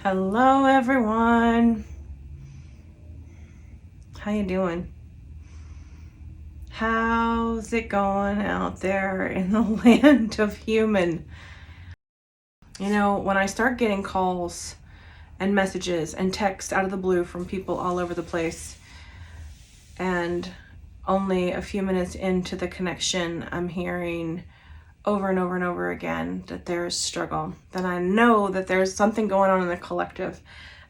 Hello everyone. How you doing? How's it going out there in the land of human? When I start getting calls and messages and texts out of the blue from people all over the place, and only a few minutes into the connection, I'm hearing over and over and over again that there's struggle, then I know that there's something going on in the collective.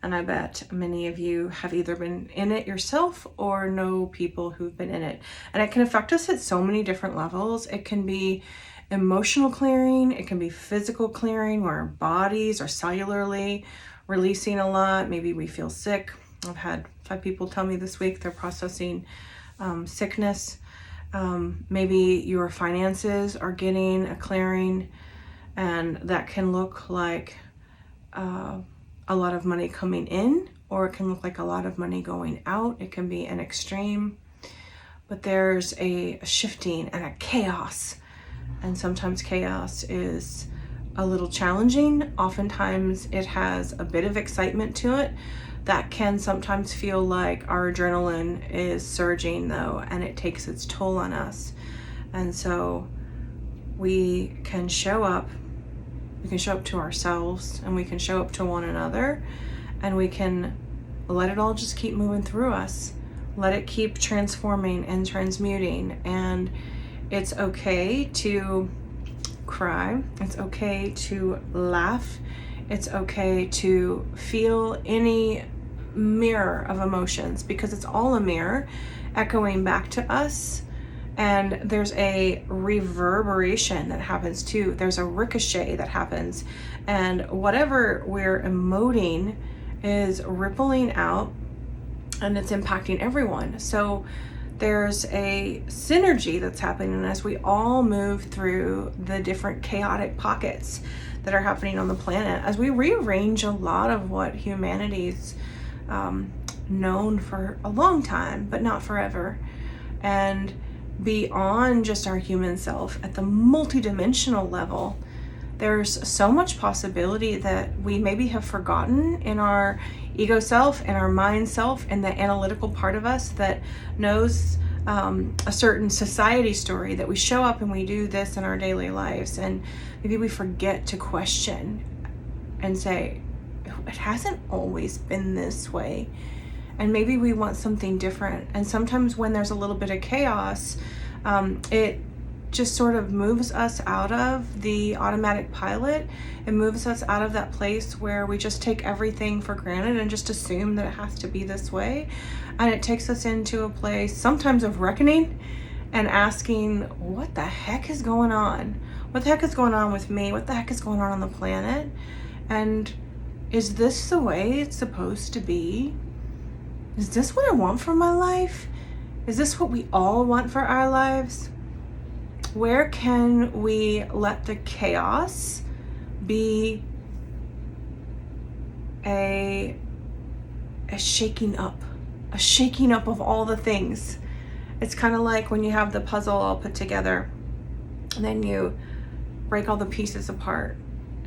And I bet many of you have either been in it yourself or know people who've been in it. And it can affect us at so many different levels. It can be emotional clearing, it can be physical clearing where our bodies are cellularly releasing a lot. Maybe we feel sick. I've had 5 people tell me this week they're processing sickness. Maybe your finances are getting a clearing, and that can look like a lot of money coming in, or it can look like a lot of money going out. It can be an extreme, but there's a shifting and a chaos, and sometimes chaos is a little challenging. Oftentimes it has a bit of excitement to it. That can sometimes feel like our adrenaline is surging though, and it takes its toll on us. And so we can show up to ourselves, and we can show up to one another, and we can let it all just keep moving through us. Let it keep transforming and transmuting. And it's okay to cry. It's okay to laugh. It's okay to feel any mirror of emotions, because it's all a mirror echoing back to us. And there's a reverberation that happens too. There's a ricochet that happens. And whatever we're emoting is rippling out, and it's impacting everyone. So there's a synergy that's happening as we all move through the different chaotic pockets that are happening on the planet, as we rearrange a lot of what humanity's known for a long time, but not forever. And beyond just our human self, at the multidimensional level, there's so much possibility that we maybe have forgotten in our ego self and our mind self and the analytical part of us that knows a certain society story, that we show up and we do this in our daily lives, and maybe we forget to question and say, it hasn't always been this way. And maybe we want something different. And sometimes when there's a little bit of chaos, it just sort of moves us out of the automatic pilot. It moves us out of that place where we just take everything for granted and just assume that it has to be this way. And it takes us into a place sometimes of reckoning and asking, what the heck is going on? What the heck is going on with me? What the heck is going on the planet? And is this the way it's supposed to be? Is this what I want for my life? Is this what we all want for our lives? Where can we let the chaos be a shaking up of all the things? It's kind of like when you have the puzzle all put together, and then you break all the pieces apart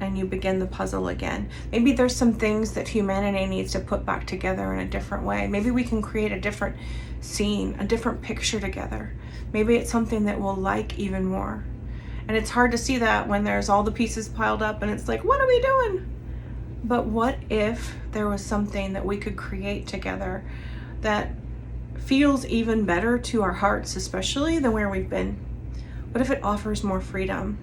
and you begin the puzzle again. Maybe there's some things that humanity needs to put back together in a different way. Maybe we can create a different scene, a different picture together. Maybe it's something that we'll like even more. And it's hard to see that when there's all the pieces piled up and it's like, what are we doing? But what if there was something that we could create together that feels even better to our hearts, especially than where we've been? What if it offers more freedom?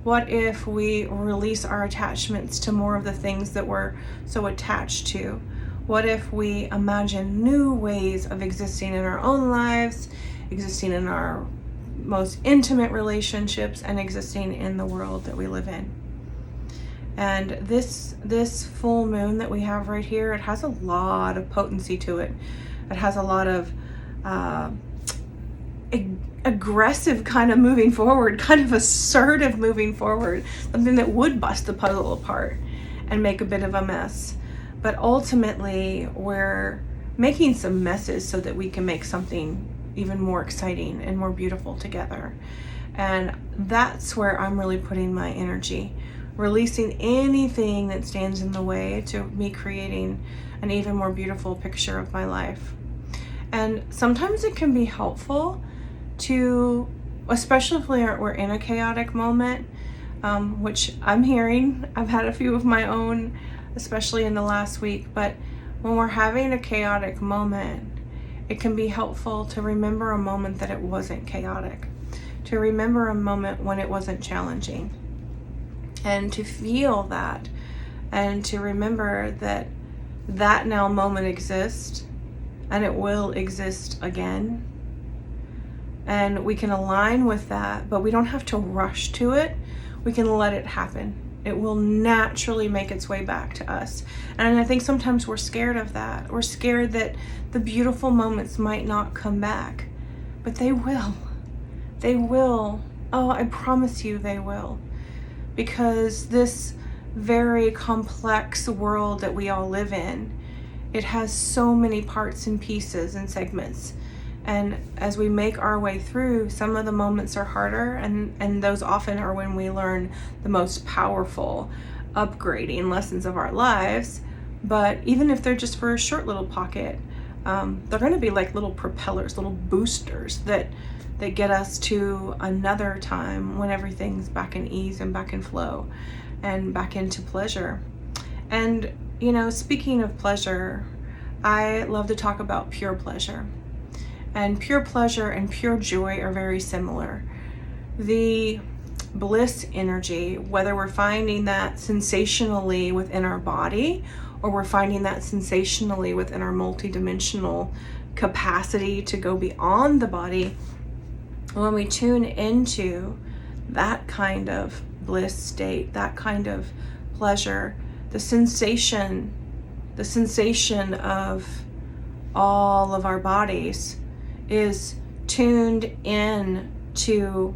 What if we release our attachments to more of the things that we're so attached to? What if we imagine new ways of existing in our own lives, existing in our most intimate relationships, and existing in the world that we live in? And this full moon that we have right here, it has a lot of potency to it. It has a lot of aggressive kind of moving forward, kind of assertive moving forward, something that would bust the puzzle apart and make a bit of a mess. But ultimately, we're making some messes so that we can make something even more exciting and more beautiful together. And that's where I'm really putting my energy releasing anything that stands in the way to me creating an even more beautiful picture of my life. And sometimes it can be helpful to, especially if we're in a chaotic moment, which I'm hearing. I've had a few of my own, especially in the last week, but when we're having a chaotic moment, it can be helpful to remember a moment that it wasn't chaotic, to remember a moment when it wasn't challenging, and to feel that, and to remember that that now moment exists and it will exist again. And we can align with that, but we don't have to rush to it. We can let it happen. It will naturally make its way back to us. And I think sometimes we're scared of that. We're scared that the beautiful moments might not come back, but they will. They will. Oh, I promise you they will. Because this very complex world that we all live in, it has so many parts and pieces and segments. And as we make our way through, some of the moments are harder, and those often are when we learn the most powerful, upgrading lessons of our lives. But even if they're just for a short little pocket, they're going to be like little propellers, little boosters that get us to another time when everything's back in ease and back in flow and back into pleasure. And, you know, speaking of pleasure, I love to talk about pure pleasure. And pure pleasure and pure joy are very similar. The bliss energy, whether we're finding that sensationally within our body or we're finding that sensationally within our multidimensional capacity to go beyond the body, when we tune into that kind of bliss state, that kind of pleasure, the sensation of all of our bodies is tuned in to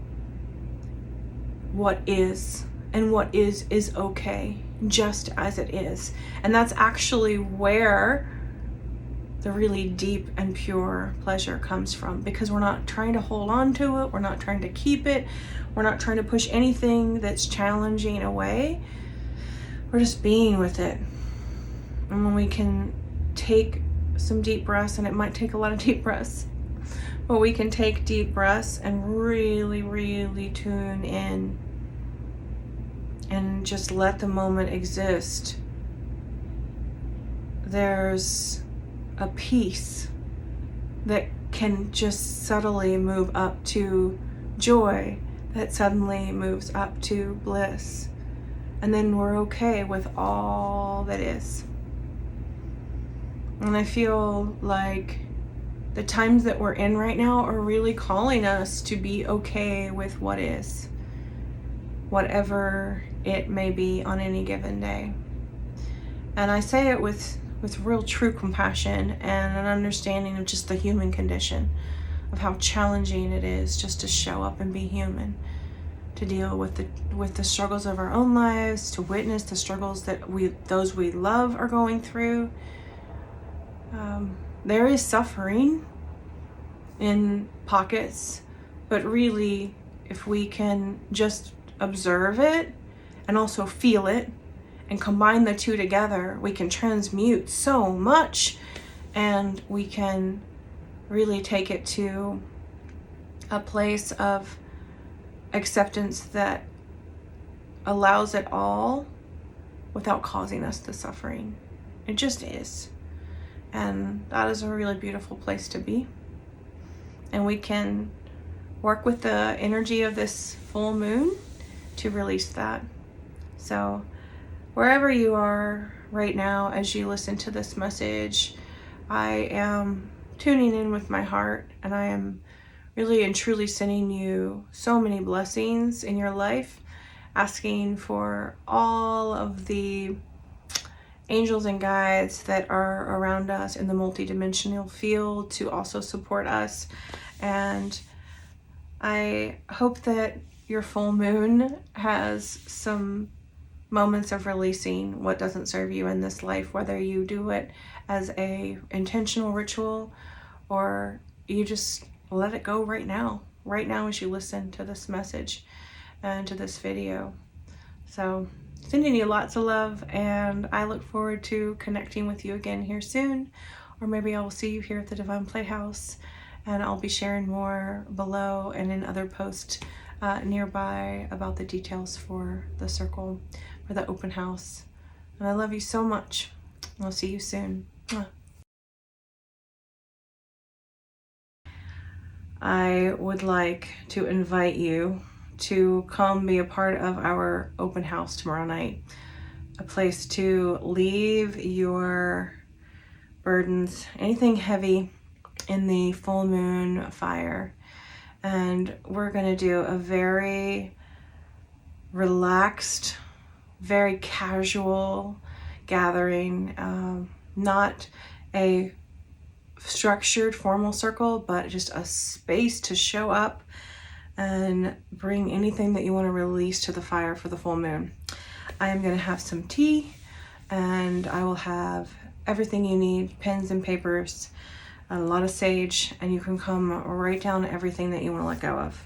what is, and what is okay, just as it is. And that's actually where the really deep and pure pleasure comes from, because we're not trying to hold on to it, we're not trying to keep it, we're not trying to push anything that's challenging away. We're just being with it. And when we can take some deep breaths, and it might take a lot of deep breaths, but we can take deep breaths and really, really tune in and just let the moment exist, there's a peace that can just subtly move up to joy, that suddenly moves up to bliss. And then we're okay with all that is. And I feel like the times that we're in right now are really calling us to be okay with what is, whatever it may be on any given day. And I say it with real true compassion and an understanding of just the human condition, of how challenging it is just to show up and be human, to deal with the struggles of our own lives, to witness the struggles that those we love are going through. There is suffering in pockets, but really, if we can just observe it and also feel it and combine the two together, we can transmute so much, and we can really take it to a place of acceptance that allows it all without causing us the suffering. It just is. And that is a really beautiful place to be. And we can work with the energy of this full moon to release that. So wherever you are right now as you listen to this message, I am tuning in with my heart, and I am really and truly sending you so many blessings in your life, asking for all of the angels and guides that are around us in the multidimensional field to also support us. And I hope that your full moon has some moments of releasing what doesn't serve you in this life, whether you do it as a intentional ritual or you just let it go right now as you listen to this message and to this video. So sending you lots of love, and I look forward to connecting with you again here soon, or maybe I will see you here at the Divine Playhouse, and I'll be sharing more below and in other posts nearby about the details for the circle, for the open house. And I love you so much. I'll see you soon. I would like to invite you to come be a part of our open house tomorrow night. A place to leave your burdens, anything heavy, in the full moon fire. And we're going to do a very relaxed, very casual gathering, not a structured formal circle, but just a space to show up and bring anything that you want to release to the fire for the full moon. I am going to have some tea, and I will have everything you need, pens and papers, a lot of sage, and you can come write down everything that you want to let go of.